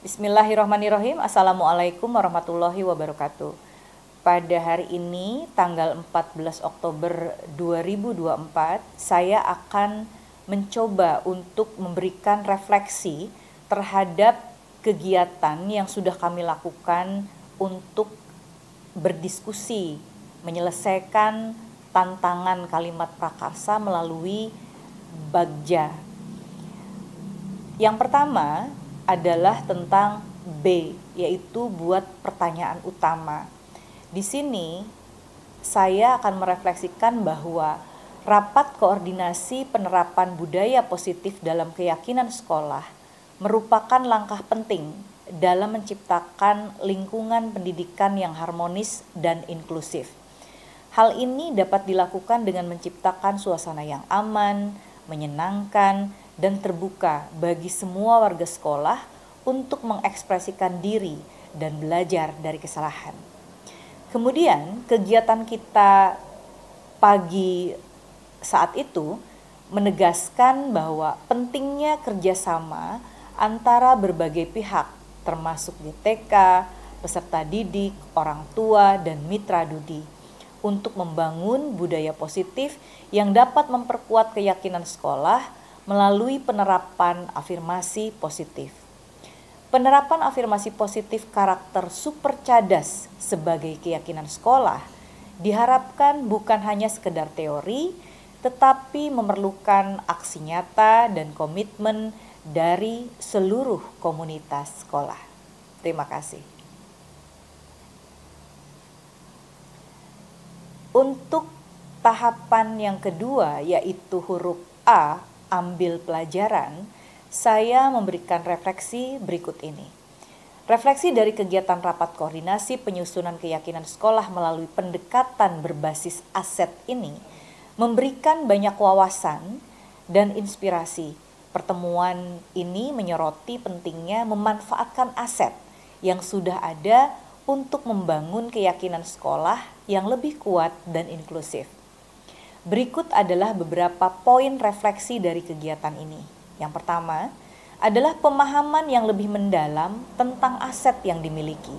Bismillahirrahmanirrahim. Assalamualaikum warahmatullahi wabarakatuh. Pada hari ini, tanggal 14 Oktober 2024, saya akan mencoba untuk memberikan refleksi terhadap kegiatan yang sudah kami lakukan untuk berdiskusi, menyelesaikan tantangan kalimat prakarsa melalui Bagja. Yang pertama adalah tentang B, yaitu buat pertanyaan utama. Di sini saya akan merefleksikan bahwa rapat koordinasi penerapan budaya positif dalam keyakinan sekolah merupakan langkah penting dalam menciptakan lingkungan pendidikan yang harmonis dan inklusif. Hal ini dapat dilakukan dengan menciptakan suasana yang aman, menyenangkan, dan terbuka bagi semua warga sekolah untuk mengekspresikan diri dan belajar dari kesalahan. Kemudian kegiatan kita pagi saat itu menegaskan bahwa pentingnya kerjasama antara berbagai pihak termasuk GTK, peserta didik, orang tua, dan mitra studi untuk membangun budaya positif yang dapat memperkuat keyakinan sekolah melalui penerapan afirmasi positif. Penerapan afirmasi positif karakter super cadas sebagai keyakinan sekolah diharapkan bukan hanya sekedar teori, tetapi memerlukan aksi nyata dan komitmen dari seluruh komunitas sekolah. Terima kasih. Untuk tahapan yang kedua, yaitu huruf A, ambil pelajaran, saya memberikan refleksi berikut ini. Refleksi dari kegiatan rapat koordinasi penyusunan keyakinan sekolah melalui pendekatan berbasis aset ini memberikan banyak wawasan dan inspirasi. Pertemuan ini menyoroti pentingnya memanfaatkan aset yang sudah ada untuk membangun keyakinan sekolah yang lebih kuat dan inklusif. Berikut adalah beberapa poin refleksi dari kegiatan ini. Yang pertama adalah pemahaman yang lebih mendalam tentang aset yang dimiliki,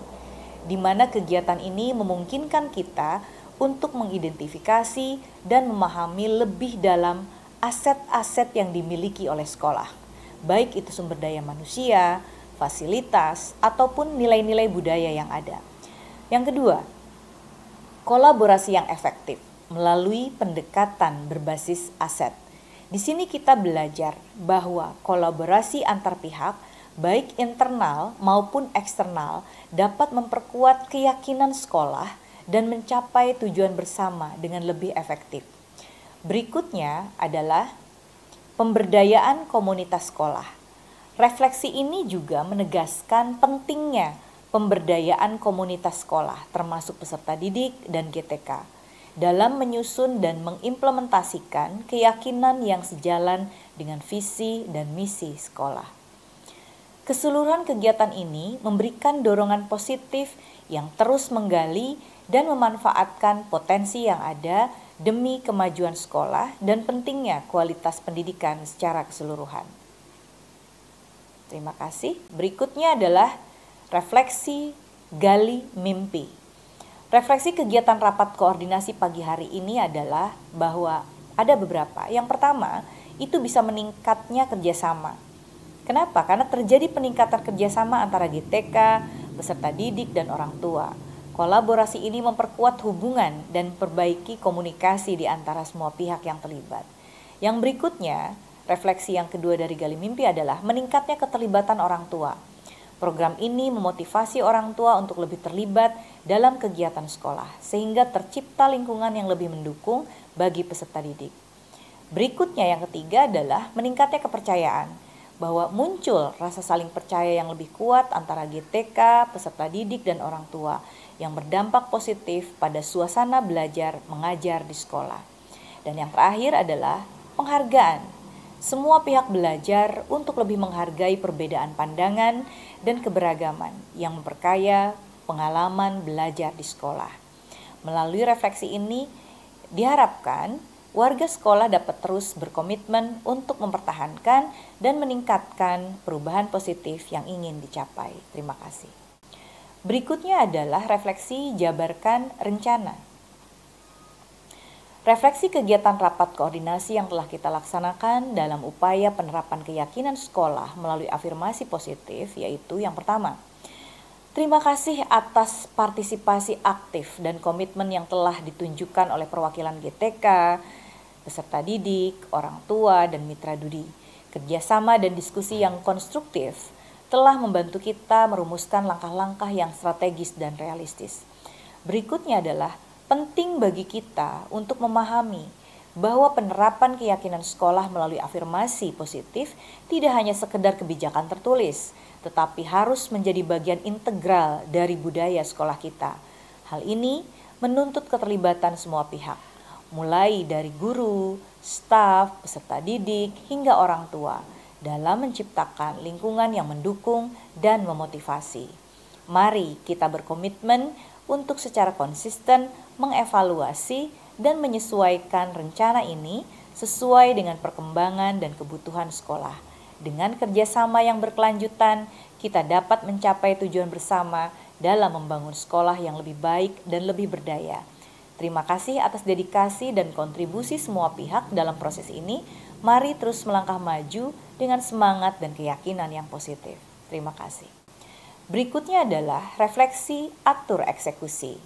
di mana kegiatan ini memungkinkan kita untuk mengidentifikasi dan memahami lebih dalam aset-aset yang dimiliki oleh sekolah, baik itu sumber daya manusia, fasilitas, ataupun nilai-nilai budaya yang ada. Yang kedua, kolaborasi yang efektif melalui pendekatan berbasis aset. Di sini kita belajar bahwa kolaborasi antar pihak, baik internal maupun eksternal, dapat memperkuat keyakinan sekolah dan mencapai tujuan bersama dengan lebih efektif. Berikutnya adalah pemberdayaan komunitas sekolah. Refleksi ini juga menegaskan pentingnya pemberdayaan komunitas sekolah, termasuk peserta didik dan GTK, dalam menyusun dan mengimplementasikan keyakinan yang sejalan dengan visi dan misi sekolah. Keseluruhan kegiatan ini memberikan dorongan positif yang terus menggali dan memanfaatkan potensi yang ada demi kemajuan sekolah dan pentingnya kualitas pendidikan secara keseluruhan. Terima kasih. Berikutnya adalah refleksi gali mimpi. Refleksi kegiatan rapat koordinasi pagi hari ini adalah bahwa ada beberapa. Yang pertama, itu bisa meningkatnya kerjasama. Kenapa? Karena terjadi peningkatan kerjasama antara GTK, peserta didik, dan orang tua. Kolaborasi ini memperkuat hubungan dan perbaiki komunikasi di antara semua pihak yang terlibat. Yang berikutnya, refleksi yang kedua dari gali mimpi adalah meningkatnya keterlibatan orang tua. Program ini memotivasi orang tua untuk lebih terlibat dalam kegiatan sekolah, sehingga tercipta lingkungan yang lebih mendukung bagi peserta didik. Berikutnya yang ketiga adalah meningkatnya kepercayaan, bahwa muncul rasa saling percaya yang lebih kuat antara GTK, peserta didik, dan orang tua, yang berdampak positif pada suasana belajar mengajar di sekolah. Dan yang terakhir adalah penghargaan. Semua pihak belajar untuk lebih menghargai perbedaan pandangan dan keberagaman yang memperkaya pengalaman belajar di sekolah. Melalui refleksi ini diharapkan warga sekolah dapat terus berkomitmen untuk mempertahankan dan meningkatkan perubahan positif yang ingin dicapai. Terima kasih. Berikutnya adalah refleksi jabarkan rencana. Refleksi kegiatan rapat koordinasi yang telah kita laksanakan dalam upaya penerapan keyakinan sekolah melalui afirmasi positif, yaitu yang pertama, terima kasih atas partisipasi aktif dan komitmen yang telah ditunjukkan oleh perwakilan GTK, peserta didik, orang tua, dan mitra studi. Kerjasama dan diskusi yang konstruktif telah membantu kita merumuskan langkah-langkah yang strategis dan realistis. Berikutnya adalah penting bagi kita untuk memahami bahwa penerapan keyakinan sekolah melalui afirmasi positif tidak hanya sekedar kebijakan tertulis, tetapi harus menjadi bagian integral dari budaya sekolah kita. Hal ini menuntut keterlibatan semua pihak, mulai dari guru, staf, peserta didik, hingga orang tua, dalam menciptakan lingkungan yang mendukung dan memotivasi. Mari kita berkomitmen untuk secara konsisten mengevaluasi dan menyesuaikan rencana ini sesuai dengan perkembangan dan kebutuhan sekolah. Dengan kerjasama yang berkelanjutan, kita dapat mencapai tujuan bersama dalam membangun sekolah yang lebih baik dan lebih berdaya. Terima kasih atas dedikasi dan kontribusi semua pihak dalam proses ini. Mari terus melangkah maju dengan semangat dan keyakinan yang positif. Terima kasih. Berikutnya adalah refleksi atur eksekusi.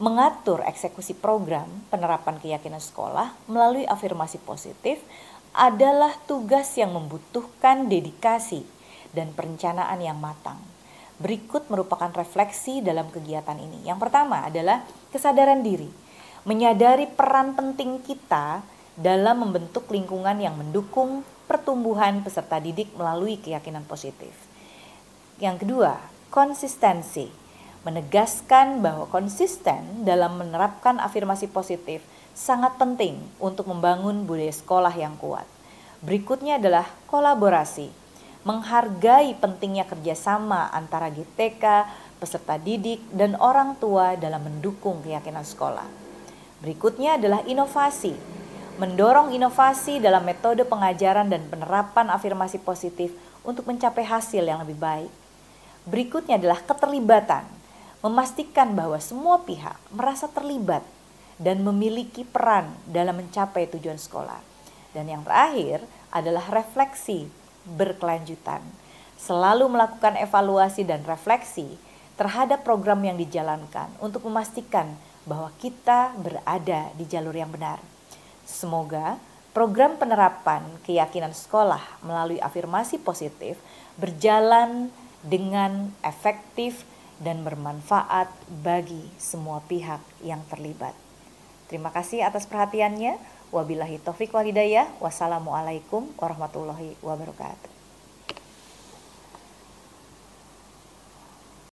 Mengatur eksekusi program penerapan keyakinan sekolah melalui afirmasi positif adalah tugas yang membutuhkan dedikasi dan perencanaan yang matang. Berikut merupakan refleksi dalam kegiatan ini. Yang pertama adalah kesadaran diri, menyadari peran penting kita dalam membentuk lingkungan yang mendukung pertumbuhan peserta didik melalui keyakinan positif. Yang kedua, konsistensi, menegaskan bahwa konsisten dalam menerapkan afirmasi positif sangat penting untuk membangun budaya sekolah yang kuat. Berikutnya adalah kolaborasi, menghargai pentingnya kerjasama antara GTK, peserta didik, dan orang tua dalam mendukung keyakinan sekolah. Berikutnya adalah inovasi, mendorong inovasi dalam metode pengajaran dan penerapan afirmasi positif untuk mencapai hasil yang lebih baik. Berikutnya adalah keterlibatan, memastikan bahwa semua pihak merasa terlibat dan memiliki peran dalam mencapai tujuan sekolah. Dan yang terakhir adalah refleksi berkelanjutan, selalu melakukan evaluasi dan refleksi terhadap program yang dijalankan untuk memastikan bahwa kita berada di jalur yang benar. Semoga program penerapan keyakinan sekolah melalui afirmasi positif berjalan dengan efektif dan bermanfaat bagi semua pihak yang terlibat. Terima kasih atas perhatiannya. Wabillahi taufiq wal hidayah. Wassalamualaikum warahmatullahi wabarakatuh.